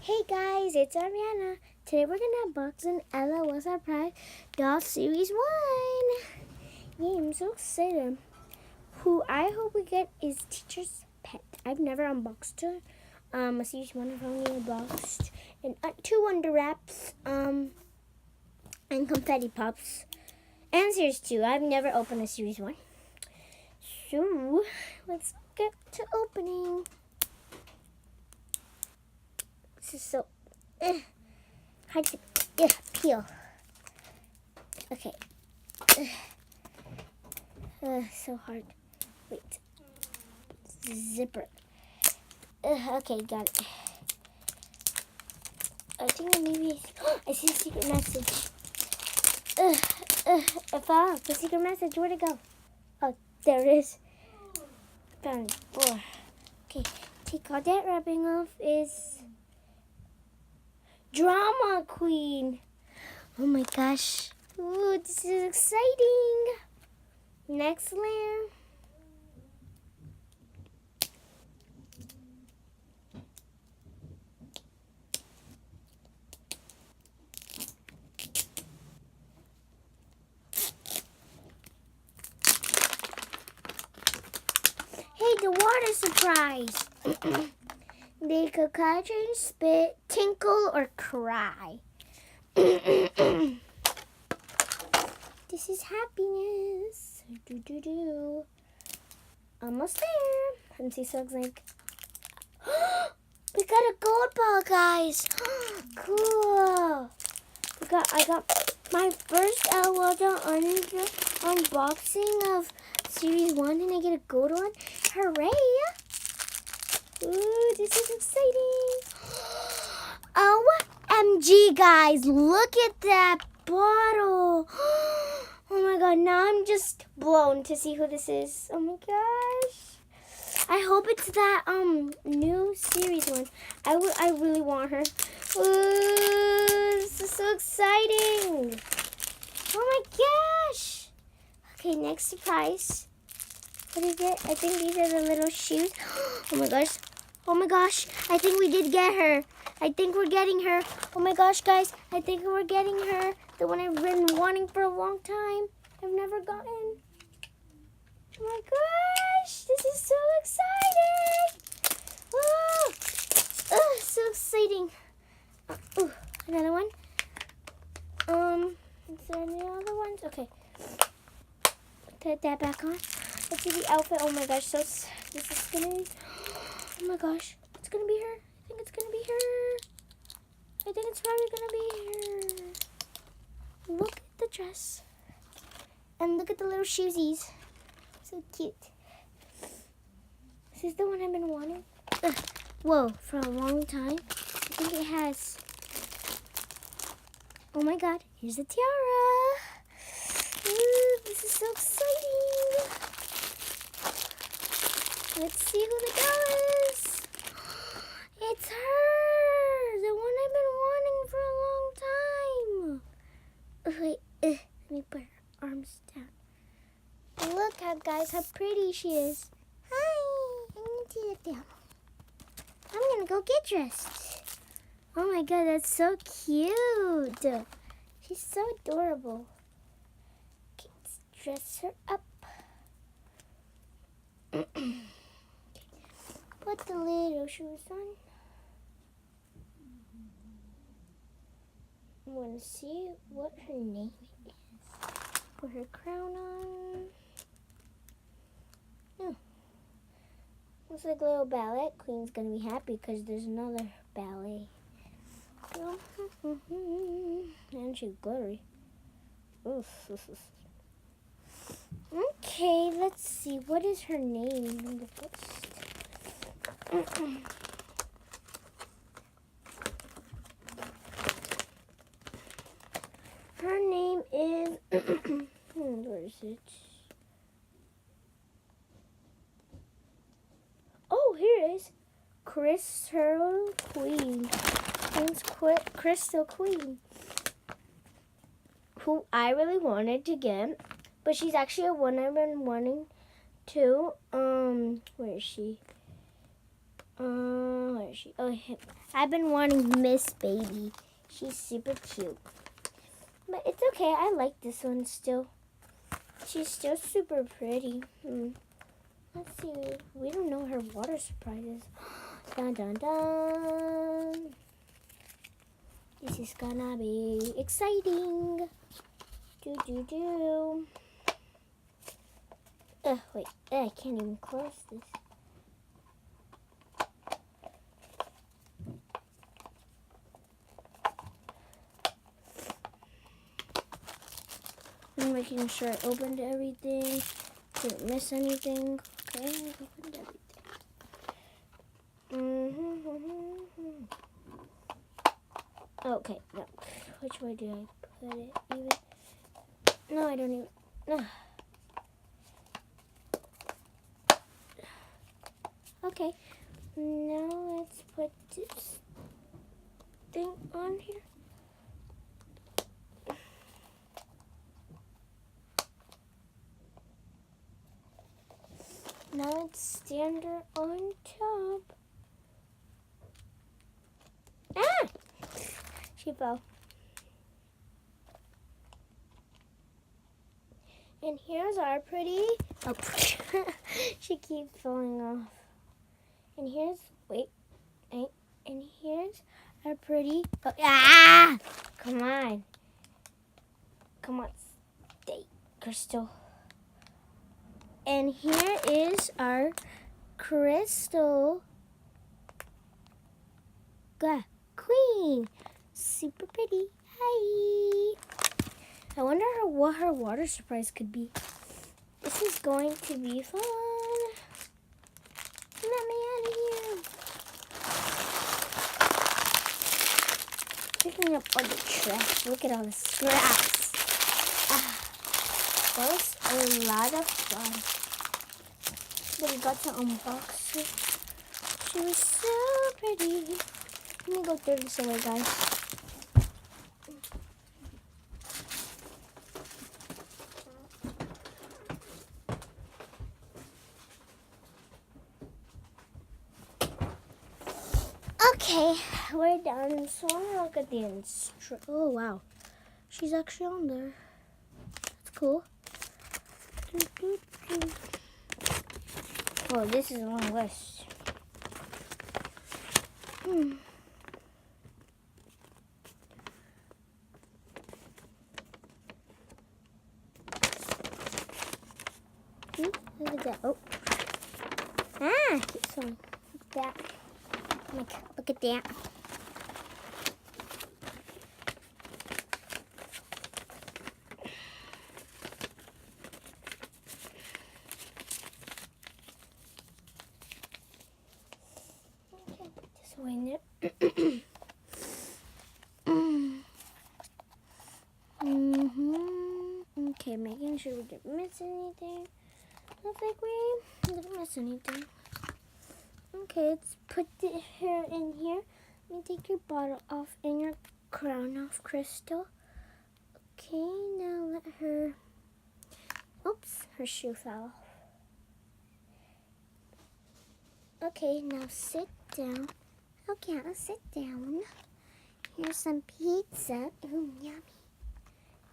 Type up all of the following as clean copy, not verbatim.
Hey guys, it's Ariana. Today we're gonna unbox an Ella Was Our Pride Doll Series 1. Yeah, I'm so excited. Who I hope we get is Teacher's Pet. I've never unboxed her. A Series 1 I've only unboxed. And 2 Wonder Wraps, and Confetti Pops. And Series 2. I've never opened a Series 1. So, let's get to opening. This is so hard to peel. Okay. So hard. Wait. Zipper. Okay, got it. I think maybe I see a secret message. I found out the secret message. Where'd it go? Oh, there it is. Found it. Oh. Okay. Take all that wrapping off is Drama Queen. Oh my gosh. Ooh, this is exciting. Next layer. Hey, the water surprise. They could catch and spit, tinkle, or cry. This is happiness. Do. Almost there. And see, so like, we got a gold ball, guys. Cool. I got my first Elwada unboxing of Series 1, and I get a gold one. Hooray! Ooh, this is exciting. OMG, guys, look at that bottle. Oh my god, now I'm just blown to see who this is. Oh my gosh. I hope it's that new series one. I really want her. Ooh, this is so exciting. Oh my gosh. Okay, next surprise. What is it? I think these are the little shoes. Oh my gosh. Oh my gosh. I think we did get her. I think we're getting her. Oh my gosh, guys. I think we're getting her. The one I've been wanting for a long time. I've never gotten. Oh my gosh. This is so exciting. Oh, so exciting. Ooh, another one. Is there any other ones? Okay. Put that back on. Let's see the outfit. Oh my gosh, this is gonna be, oh my gosh, it's gonna be her. I think it's gonna be her. I think it's probably gonna be her. Look at the dress. And look at the little shoesies. So cute. This is the one I've been wanting. Whoa, for a long time. I think it has. Oh my god, here's the tiara. Ooh, this is so exciting. Let's see who the girl is. It's her, the one I've been wanting for a long time. Wait, let me put her arms down. Look how, guys, how pretty she is. Hi, I need to sit down. I'm gonna go get dressed. Oh my god, that's so cute. She's so adorable. Okay, let's dress her up. Put the little shoes on. I want to see what her name is. Put her crown on. Oh. Looks like a little ballet queen's going to be happy because there's another ballet. And she's glittery. Okay, let's see. What is her name on the list? Her name is where is it? Oh, here it is. Crystal Queen. Name's Crystal Queen. Who I really wanted to get, but she's actually a one I've been wanting to. Where is she? Where is she? Oh, I've been wanting Miss Baby. She's super cute. But it's okay. I like this one still. She's still super pretty. Let's see. We don't know her water surprises. Dun dun dun. This is gonna be exciting. Do do do. Wait. I can't even close this. I'm making sure I opened everything. Didn't miss anything. Okay, I opened everything. Okay, no. Which way do I put it? Even? No, I don't even. No. Okay. Now let's put this thing on here. Now let's stand her on top. Ah! She fell. And here's our pretty. Oh, she keeps falling off. And here's and here's our pretty. Oh, ah! Come on, stay, Crystal. And here is our Crystal Queen. Super pretty. Hi. I wonder what her water surprise could be. This is going to be fun. Let me out of here. Picking up all the trash. Look at all the scraps. That was a lot of fun. But we got to unbox her. She was so pretty. Let me go throw this away, guys. Okay, we're done. So I'm gonna look at the oh wow, she's actually on there. That's cool. Oh, this is a long list. Look at that. Oh. Keep going. Look at that. Look at that. Okay, put this away in there. Okay, making sure we didn't miss anything. Looks like we didn't miss anything. Okay, let's put her in here. Let me take your bottle off and your crown off, Crystal. Okay, now let her... Oops, her shoe fell off. Okay, now sit down. Okay, I'll sit down. Here's some pizza. Ooh, yummy.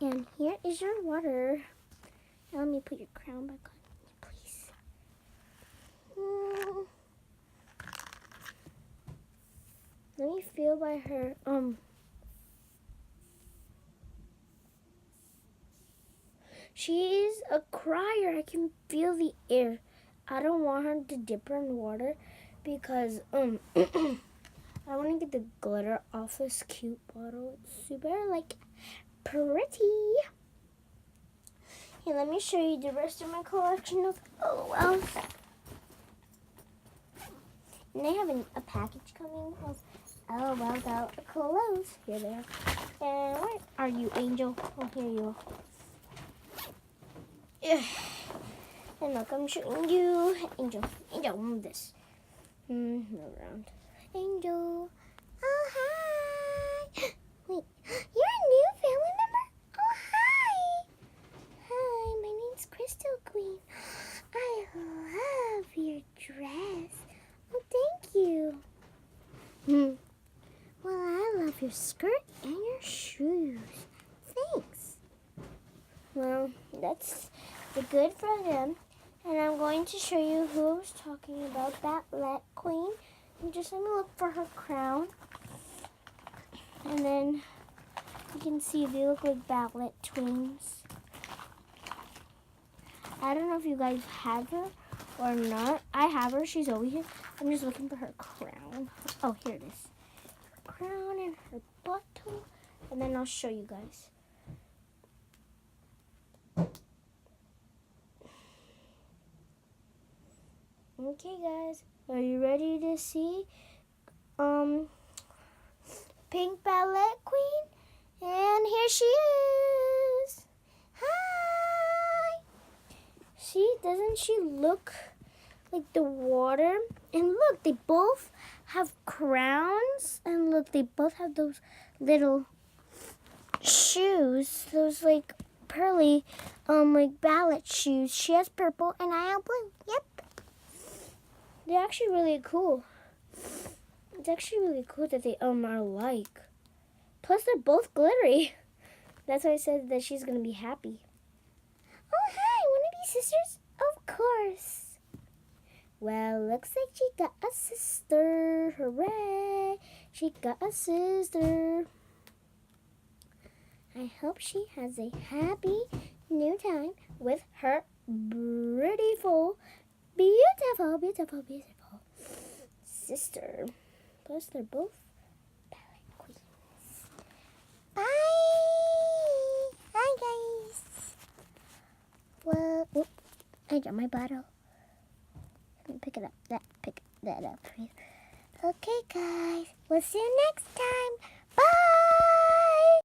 And here is your water. Now let me put your crown back on, please. Let me feel by her, She's a crier. I can feel the air. I don't want her to dip her in water because, I want to get the glitter off this cute bottle. It's super, pretty. Here, let me show you the rest of my collection of LOLs. And I have a package coming of LOL clothes. Here they are. And where are you, Angel? Oh, here you are. And look, I'm showing you. Angel, move this. Move around. Angel. Oh, hi. Wait, you're a new family member? Oh, hi. Hi, my name's Crystal Queen. I love your dress. Oh, thank you. your skirt and your shoes. Thanks. Well, that's the good for them. And I'm going to show you who I was talking about, Ballet Queen. And just let me look for her crown. And then you can see they look like ballet twins. I don't know if you guys have her or not. I have her. She's over here. I'm just looking for her crown. Oh, here it is. Her crown and her bottle. And then I'll show you guys. Okay, guys. Are you ready to see Pink Ballet Queen? And here she is. Hi. See, doesn't she look like the water? And look, they both have crowns. And look, they both have those little shoes. Those like pearly, like ballet shoes. She has purple and I have blue. Yep. They're actually really cool. It's actually really cool that they are alike. Plus, they're both glittery. That's why I said that she's gonna be happy. Oh, hi! Wanna be sisters? Of course. Well, looks like she got a sister. Hooray! She got a sister. I hope she has a happy new time with her beautiful sister. Plus, they're both ballet queens. Bye! Hi, guys. Well, oops, I dropped my bottle. Let me pick it up. Pick that up, please. Okay, guys. We'll see you next time.